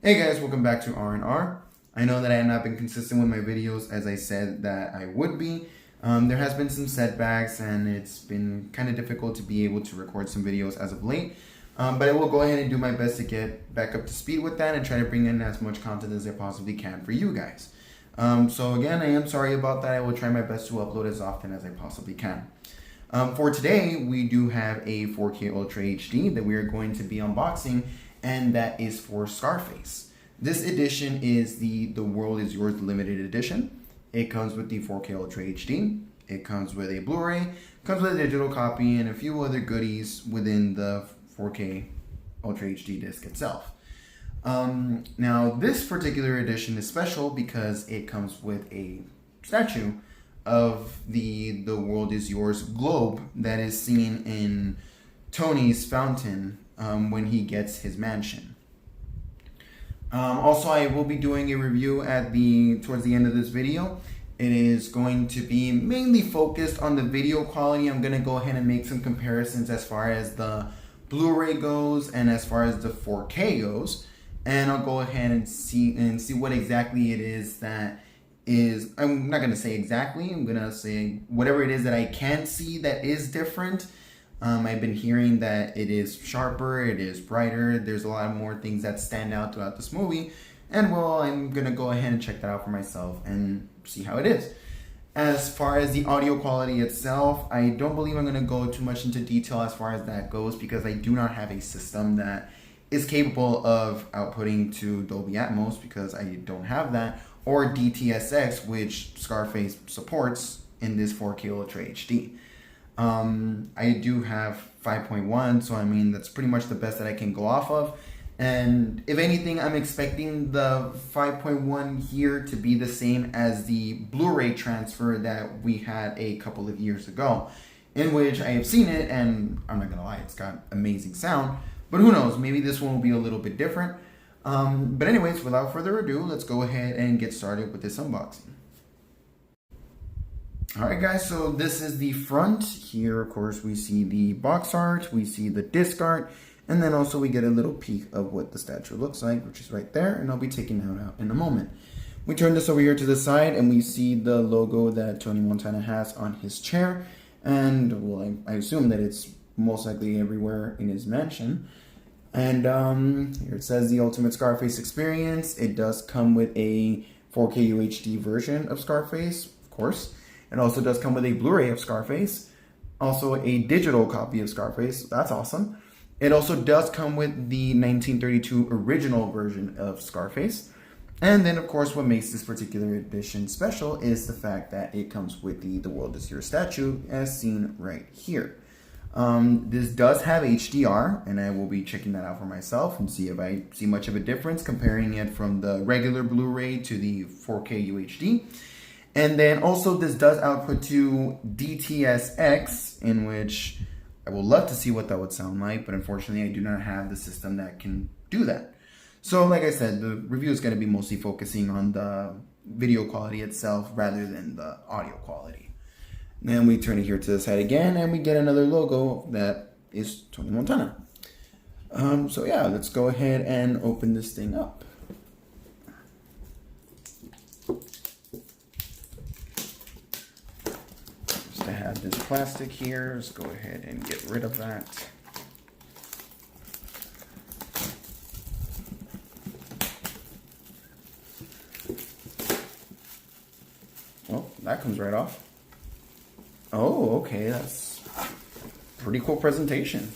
Hey guys, welcome back to R&R. I know that I have not been consistent with my videos as I said that I would be. There has been some setbacks and it's been kind of difficult to be able to record some videos as of late. But I will go ahead and do my best to get back up to speed with that and try to bring in as much content as I possibly can for you guys. So again, I am sorry about that. I will try my best to upload as often as I possibly can. For today, we do have a 4K Ultra HD that we are going to be unboxing, and that is for Scarface. This edition is the World Is Yours limited edition. It comes with the 4K Ultra HD. It comes with a Blu-ray, comes with a digital copy, and a few other goodies within the 4K Ultra HD disc itself. Now, this particular edition is special because it comes with a statue of the World Is Yours globe that is seen in Tony's fountain when he gets his mansion. Also, I will be doing a review towards the end of this video. It is going to be mainly focused on the video quality. I'm going to go ahead and make some comparisons as far as the Blu-ray goes and as far as the 4K goes. And I'll go ahead and see what exactly it is that is, I'm not going to say exactly, I'm going to say whatever it is that I can see that is different. I've been hearing that it is sharper, it is brighter, there's a lot more things that stand out throughout this movie, and well, I'm going to go ahead and check that out for myself and see how it is. As far as the audio quality itself, I don't believe I'm going to go too much into detail as far as that goes because I do not have a system that is capable of outputting to Dolby Atmos because I don't have that, or DTSX, which Scarface supports in this 4K Ultra HD. I do have 5.1, so I mean that's pretty much the best that I can go off of. And if anything, I'm expecting the 5.1 here to be the same as the Blu-ray transfer that we had a couple of years ago, in which I have seen it, and I'm not gonna lie, it's got amazing sound. But who knows, maybe this one will be a little bit different. But anyways, without further ado, let's go ahead and get started with this unboxing. Alright guys, so this is the front. Here, of course, we see the box art, we see the disc art, and then also we get a little peek of what the statue looks like, which is right there, and I'll be taking that out in a moment. We turn this over here to the side, and we see the logo that Tony Montana has on his chair, and well, I assume that it's most likely everywhere in his mansion. And here it says the Ultimate Scarface Experience. It does come with a 4K UHD version of Scarface, of course. It also does come with a Blu-ray of Scarface, also a digital copy of Scarface. That's awesome. It also does come with the 1932 original version of Scarface. And then, of course, what makes this particular edition special is the fact that it comes with the World Is Yours statue, as seen right here. This does have HDR, and I will be checking that out for myself and see if I see much of a difference comparing it from the regular Blu-ray to the 4K UHD. And then also this does output to DTSX, in which I would love to see what that would sound like, but unfortunately I do not have the system that can do that. So like I said, the review is going to be mostly focusing on the video quality itself rather than the audio quality. Then we turn it here to the side again, and we get another logo that is Tony Montana. So yeah, let's go ahead and open this thing up. Just to have this plastic here, let's go ahead and get rid of that. Oh, that comes right off. Oh, okay, that's pretty cool presentation.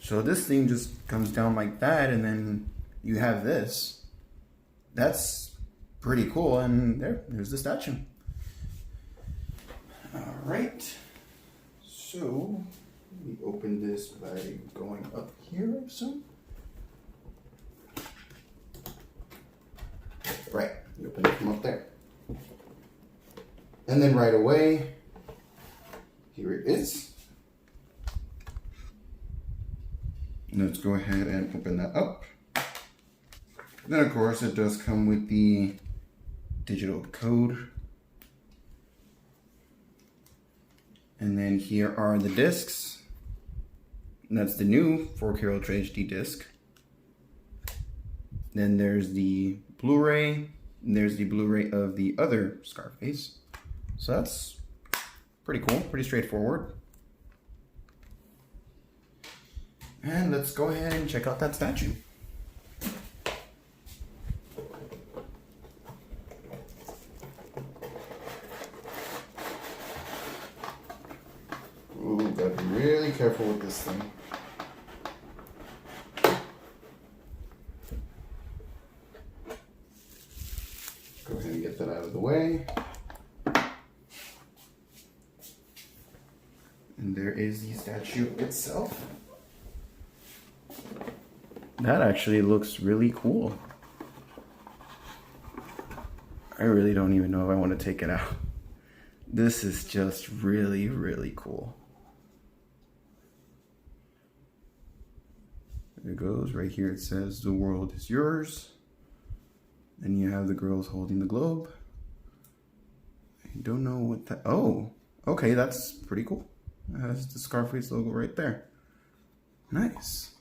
So this thing just comes down like that, and then you have this. That's pretty cool, and there's the statue. All right, so we open this by going up here, I assume. Right, you open it from up there. And then right away, here it is. Let's go ahead and open that up. Then of course it does come with the digital code. And then here are the discs. And that's the new 4K Ultra HD disc. Then there's the Blu-ray. There's the Blu-ray of the other Scarface. So that's pretty cool, pretty straightforward. And let's go ahead and check out that statue. Ooh, gotta be really careful with this thing. Go ahead and get that out of the way. And there is the statue itself. That actually looks really cool. I really don't even know if I want to take it out. This is just really, really cool. There it goes. Right here it says, "The world is yours." And you have the girls holding the globe. I don't know what that... Oh, okay, that's pretty cool. It has the Scarface logo right there. Nice.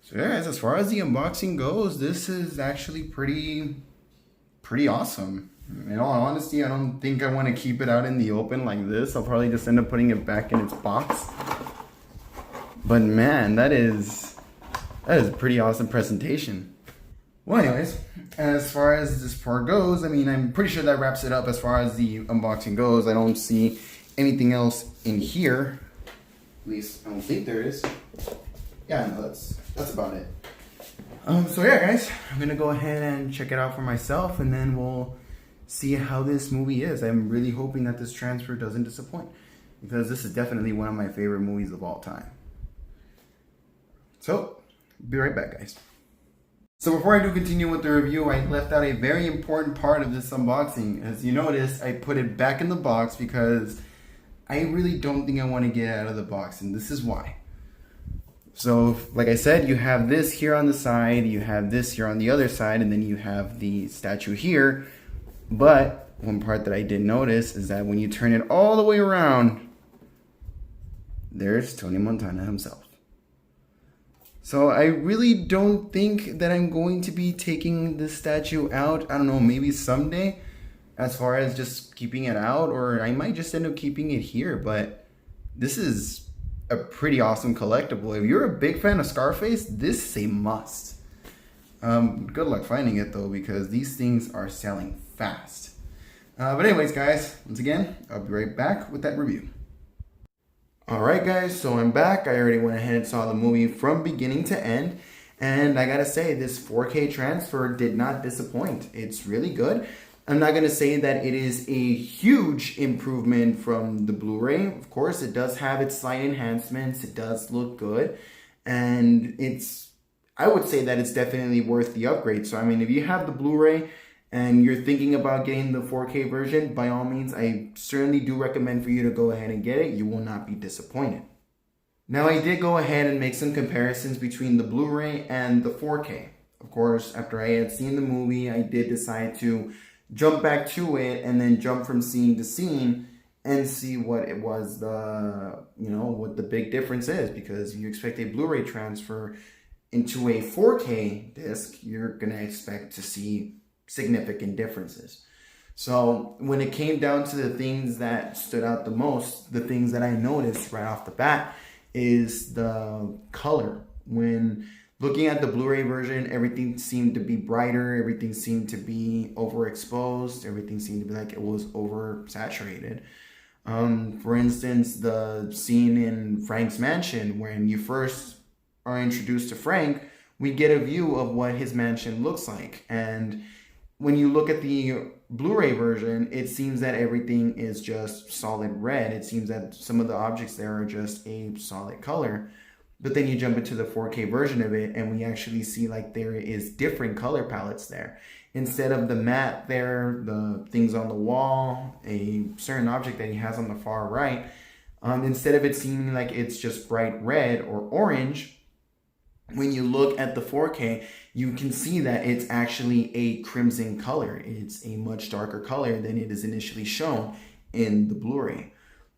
So yeah, guys, as far as the unboxing goes, this is actually pretty awesome. In all honesty, I don't think I want to keep it out in the open like this. I'll probably just end up putting it back in its box. But man, that is a pretty awesome presentation. Well, anyways, as far as this part goes, I mean, I'm pretty sure that wraps it up as far as the unboxing goes. I don't see anything else in here. At least I don't think there is. Yeah, no, that's about it. So yeah, guys, I'm gonna go ahead and check it out for myself, and then we'll see how this movie is. I'm really hoping that this transfer doesn't disappoint, because this is definitely one of my favorite movies of all time. So, be right back, guys. So before I do continue with the review, I left out a very important part of this unboxing. As you noticed, I put it back in the box because I really don't think I want to get it out of the box, and this is why. So, like I said, you have this here on the side, you have this here on the other side, and then you have the statue here. But one part that I did notice is that when you turn it all the way around, there's Tony Montana himself. So I really don't think that I'm going to be taking this statue out. I don't know, maybe someday, as far as just keeping it out, or I might just end up keeping it here. But this is a pretty awesome collectible. If you're a big fan of Scarface, this is a must. Good luck finding it though, because these things are selling fast. But anyways, guys, once again, I'll be right back with that review. Alright guys, so I'm back. I already went ahead and saw the movie from beginning to end, and I gotta say, this 4K transfer did not disappoint. It's really good. I'm not gonna say that it is a huge improvement from the Blu-ray. Of course, it does have its slight enhancements. It does look good, and I would say that it's definitely worth the upgrade. So I mean, if you have the Blu-ray and you're thinking about getting the 4K version, by all means, I certainly do recommend for you to go ahead and get it. You will not be disappointed. Now, I did go ahead and make some comparisons between the Blu-ray and the 4K. Of course, after I had seen the movie, I did decide to jump back to it and then jump from scene to scene and see what it was what the big difference is. Because if you expect a Blu-ray transfer into a 4K disc, you're gonna expect to see significant differences. So when it came down to the things that stood out the most, the things that I noticed right off the bat is the color. When looking at the Blu-ray version, everything seemed to be brighter, everything seemed to be overexposed, everything seemed to be like it was oversaturated. For instance, the scene in Frank's mansion, when you first are introduced to Frank, we get a view of what his mansion looks like. And when you look at the Blu-ray version, it seems that everything is just solid red. It seems that some of the objects there are just a solid color. But then you jump into the 4K version of it, and we actually see like there is different color palettes there. Instead of the matte there, the things on the wall, a certain object that he has on the far right, instead of it seeming like it's just bright red or orange, when you look at the 4K, you can see that it's actually a crimson color. It's a much darker color than it is initially shown in the Blu-ray.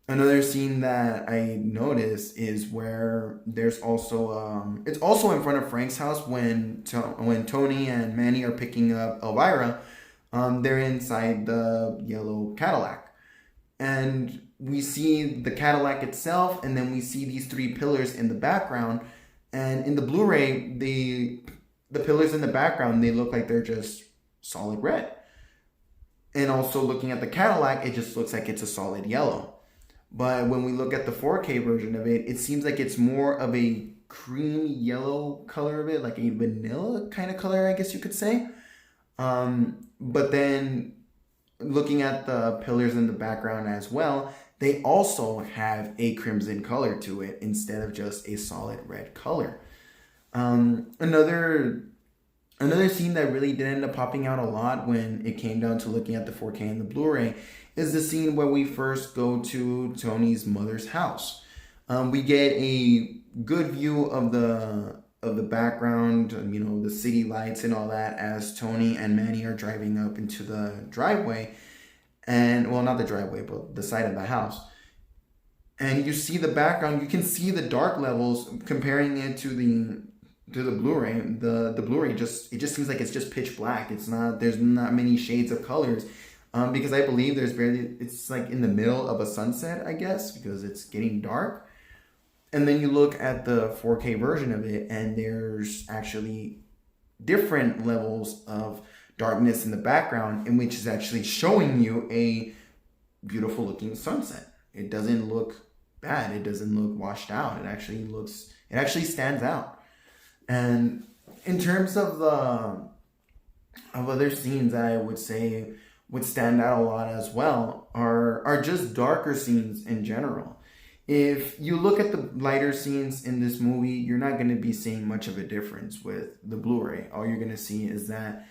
Another scene that I noticed is where there's also it's also in front of Frank's house when Tony and Manny are picking up Elvira. They're inside the yellow Cadillac, and we see the Cadillac itself, and then we see these three pillars in the background. And in the Blu-ray, the pillars in the background, they look like they're just solid red. And also looking at the Cadillac, it just looks like it's a solid yellow. But when we look at the 4K version of it, it seems like it's more of a cream yellow color of it, like a vanilla kind of color, I guess you could say. But then looking at the pillars in the background as well, they also have a crimson color to it instead of just a solid red color. Another scene that really did end up popping out a lot when it came down to looking at the 4K and the Blu-ray is the scene where we first go to Tony's mother's house. We get a good view of the background, the city lights and all that as Tony and Manny are driving up into the driveway. And, well, not the driveway, but the side of the house. And you see the background, you can see the dark levels comparing it to the Blu-ray. The Blu-ray it just seems like it's just pitch black. There's not many shades of colors. Because I believe it's like in the middle of a sunset, I guess, because it's getting dark. And then you look at the 4K version of it, and there's actually different levels of darkness in the background, in which is actually showing you a beautiful looking sunset. It doesn't look bad. It doesn't look washed out. It actually stands out. And in terms of other scenes that I would say would stand out a lot as well are just darker scenes in general. If you look at the lighter scenes in this movie, you're not going to be seeing much of a difference with the Blu-ray. All you're going to see is that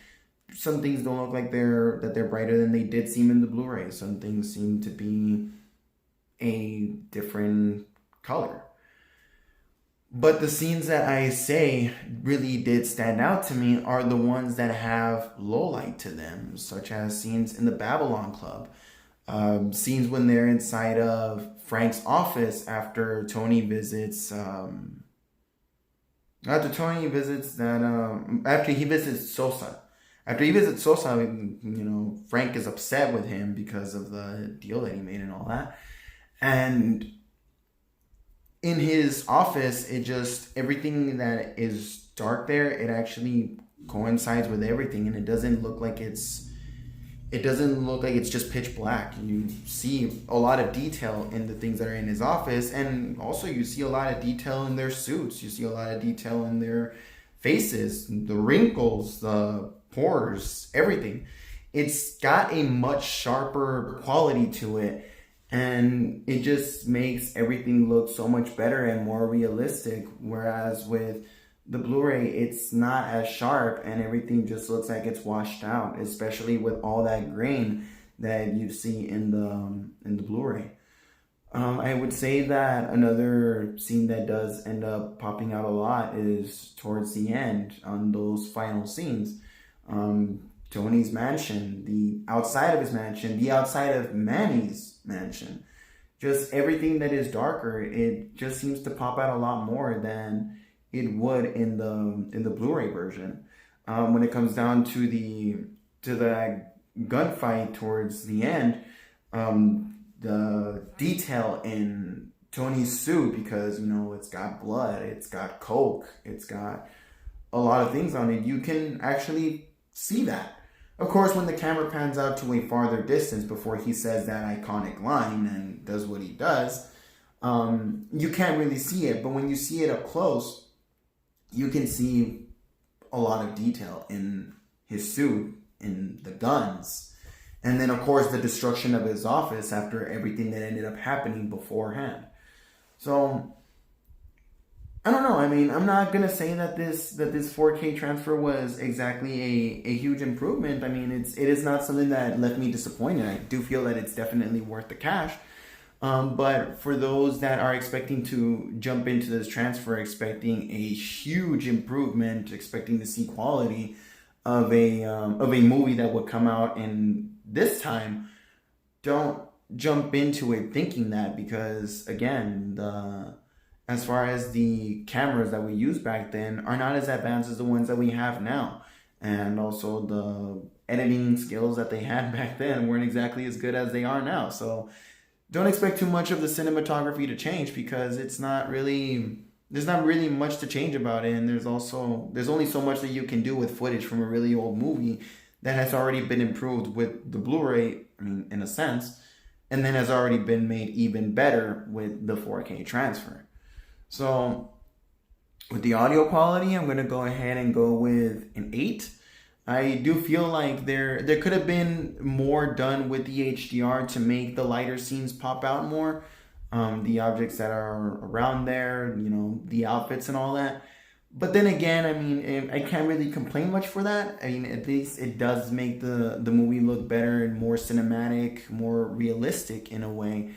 some things don't look like they're brighter than they did seem in the Blu-ray. Some things seem to be a different color. But the scenes that I say really did stand out to me are the ones that have low light to them, such as scenes in the Babylon Club. Scenes when they're inside of Frank's office after Tony visits after he visits Sosa. After he visits Sosa, Frank is upset with him because of the deal that he made and all that. And in his office, everything that is dark there, it actually coincides with everything, and it doesn't look like it's just pitch black. You see a lot of detail in the things that are in his office, and also you see a lot of detail in their suits. You see a lot of detail in their faces, the wrinkles, the pores, everything. It's got a much sharper quality to it, and it just makes everything look so much better and more realistic. Whereas with the Blu-ray, it's not as sharp, and everything just looks like it's washed out, especially with all that grain that you see in the Blu-ray. I would say that another scene that does end up popping out a lot is towards the end on those final scenes. Tony's mansion, the outside of his mansion, the outside of Manny's mansion. Just everything that is darker, it just seems to pop out a lot more than it would in the Blu-ray version. When it comes down to the gunfight towards the end, the detail in Tony's suit, because it's got blood, it's got coke, it's got a lot of things on it, you can actually see that. Of course, when the camera pans out to a farther distance before he says that iconic line and does what he does, you can't really see it. But when you see it up close, you can see a lot of detail in his suit, in the guns, and then, of course, the destruction of his office after everything that ended up happening beforehand. So, I don't know. I mean, I'm not gonna say that this 4K transfer was exactly a huge improvement. I mean, it is not something that left me disappointed. I do feel that it's definitely worth the cash. But for those that are expecting to jump into this transfer, expecting a huge improvement, expecting to see quality of a movie that would come out in this time, don't jump into it thinking that, because again, the as far as the cameras that we used back then are not as advanced as the ones that we have now, and also the editing skills that they had back then weren't exactly as good as they are now. So don't expect too much of the cinematography to change, because there's not really much to change about it, and there's only so much that you can do with footage from a really old movie that has already been improved with the Blu-ray, I mean, in a sense, and then has already been made even better with the 4K transfer. So with the audio quality, I'm gonna go ahead and go with an 8. I do feel like there could have been more done with the HDR to make the lighter scenes pop out more. The objects that are around there, the outfits and all that. But then again, I mean, I can't really complain much for that. I mean, at least it does make the movie look better and more cinematic, more realistic in a way.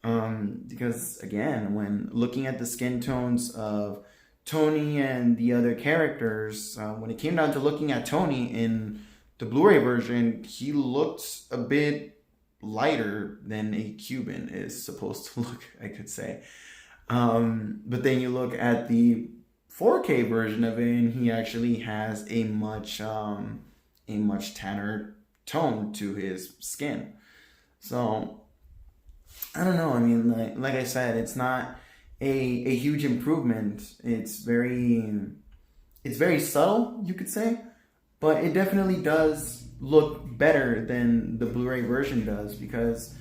Because again, when looking at the skin tones of Tony and the other characters, when it came down to looking at Tony in the Blu-ray version, he looked a bit lighter than a Cuban is supposed to look, I could say. But then you look at the 4K version of it, and he actually has a much tanner tone to his skin. So I don't know. I mean, like I said, it's not a huge improvement. It's very subtle, you could say, but it definitely does look better than the Blu-ray version does, because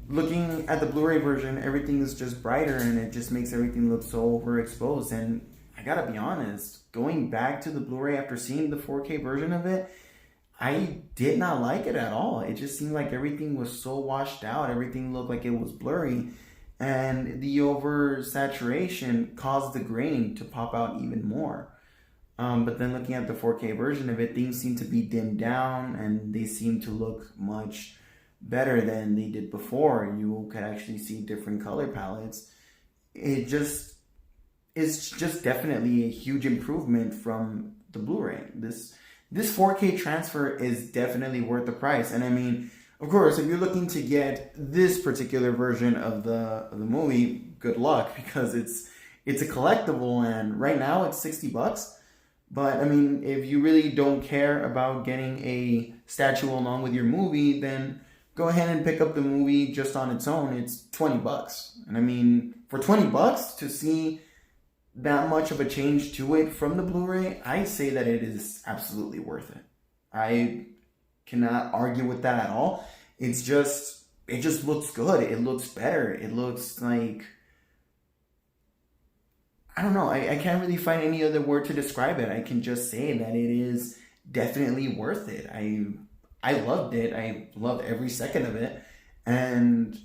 looking at the Blu-ray version, everything is just brighter and it just makes everything look so overexposed. And I gotta be honest, going back to the Blu-ray after seeing the 4K version of it, I did not like it at all. It just seemed like everything was so washed out. Everything looked like it was blurry, and the oversaturation caused the grain to pop out even more. But then looking at the 4K version of it, things seem to be dimmed down and they seem to look much better than they did before. You could actually see different color palettes. It's just definitely a huge improvement from the Blu-ray. This 4K transfer is definitely worth the price. And I mean, of course, if you're looking to get this particular version of the movie, good luck, because it's a collectible, and right now it's $60. But I mean, if you really don't care about getting a statue along with your movie, then go ahead and pick up the movie just on its own. It's $20. And I mean, for $20 to see that much of a change to it from the Blu-ray, I say that it is absolutely worth it. I cannot argue with that at all. It just looks good. It looks better. It looks like, I don't know. I can't really find any other word to describe it. I can just say that it is definitely worth it. I loved it. I loved every second of it. And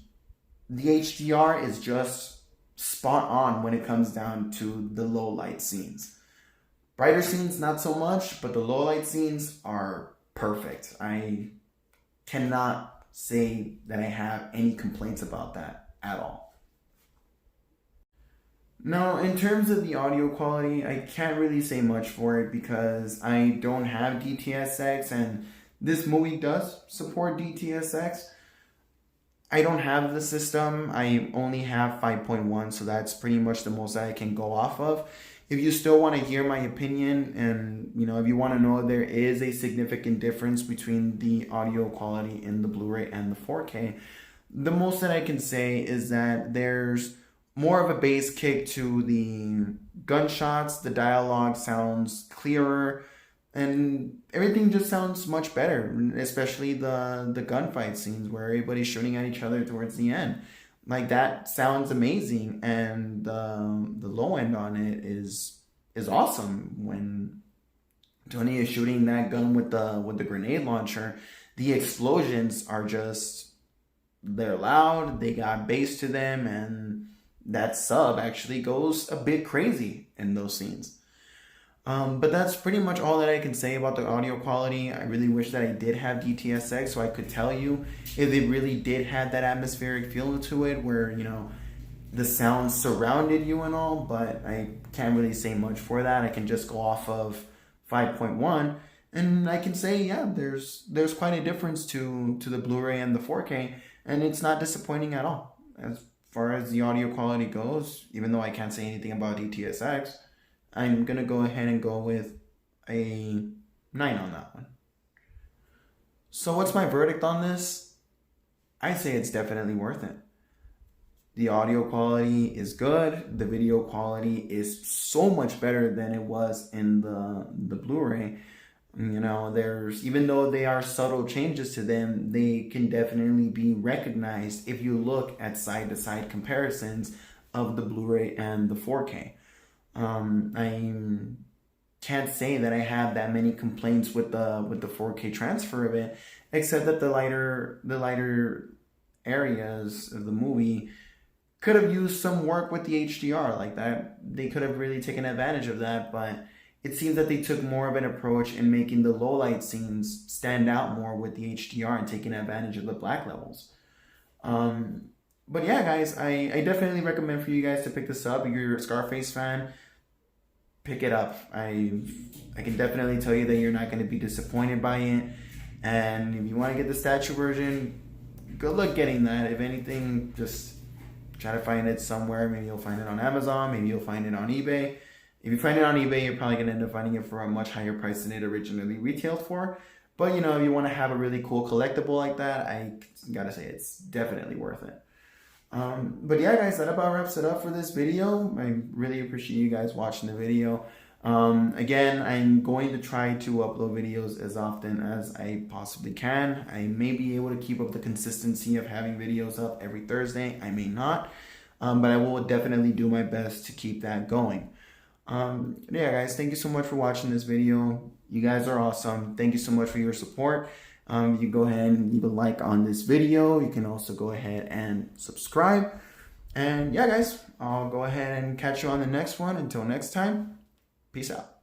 the HDR is just spot on when it comes down to the low light scenes. Brighter scenes, not so much, but the low light scenes are perfect. I cannot say that I have any complaints about that at all. Now, in terms of the audio quality, I can't really say much for it because I don't have DTS:X, and this movie does support DTS:X. I don't have the system. I only have 5.1, so that's pretty much the most that I can go off of. If you still want to hear my opinion, and if you want to know there is a significant difference between the audio quality in the Blu-ray and the 4K, the most that I can say is that there's more of a bass kick to the gunshots. The dialogue sounds clearer, and everything just sounds much better, especially the gunfight scenes where everybody's shooting at each other towards the end. Like, that sounds amazing, and the low end on it is awesome. When Tony is shooting that gun with the grenade launcher, the explosions are just, they're loud, they got bass to them, and that sub actually goes a bit crazy in those scenes. But that's pretty much all that I can say about the audio quality. I really wish that I did have DTS:X so I could tell you if it really did have that atmospheric feel to it where, the sound surrounded you and all, but I can't really say much for that. I can just go off of 5.1, and I can say, yeah, there's quite a difference to the Blu-ray and the 4K, and it's not disappointing at all. As far as the audio quality goes, even though I can't say anything about DTSX, I'm going to go ahead and go with a 9 on that one. So what's my verdict on this? I say it's definitely worth it. The audio quality is good. The video quality is so much better than it was in the Blu-ray. You know, even though they are subtle changes to them, they can definitely be recognized if you look at side-to-side comparisons of the Blu-ray and the 4K. I can't say that I have that many complaints with the 4K transfer of it, except that the lighter areas of the movie could have used some work with the HDR like that. They could have really taken advantage of that, but it seems that they took more of an approach in making the low light scenes stand out more with the HDR and taking advantage of the black levels. But yeah, guys, I definitely recommend for you guys to pick this up. If you're a Scarface fan, pick it up. I can definitely tell you that you're not going to be disappointed by it. And if you want to get the statue version, good luck getting that. If anything, just try to find it somewhere. Maybe you'll find it on Amazon. Maybe you'll find it on eBay. If you find it on eBay, you're probably going to end up finding it for a much higher price than it originally retailed for. But, you know, if you want to have a really cool collectible like that, I got to say it's definitely worth it. But yeah, guys, that about wraps it up for this video. I really appreciate you guys watching the video. Again, I'm going to try to upload videos as often as I possibly can. I may be able to keep up the consistency of having videos up every Thursday. I may not, but I will definitely do my best to keep that going. Yeah, guys, thank you so much for watching this video. You guys are awesome. Thank you so much for your support. You go ahead and leave a like on this video. You can also go ahead and subscribe. And yeah, guys, I'll go ahead and catch you on the next one. Until next time, peace out.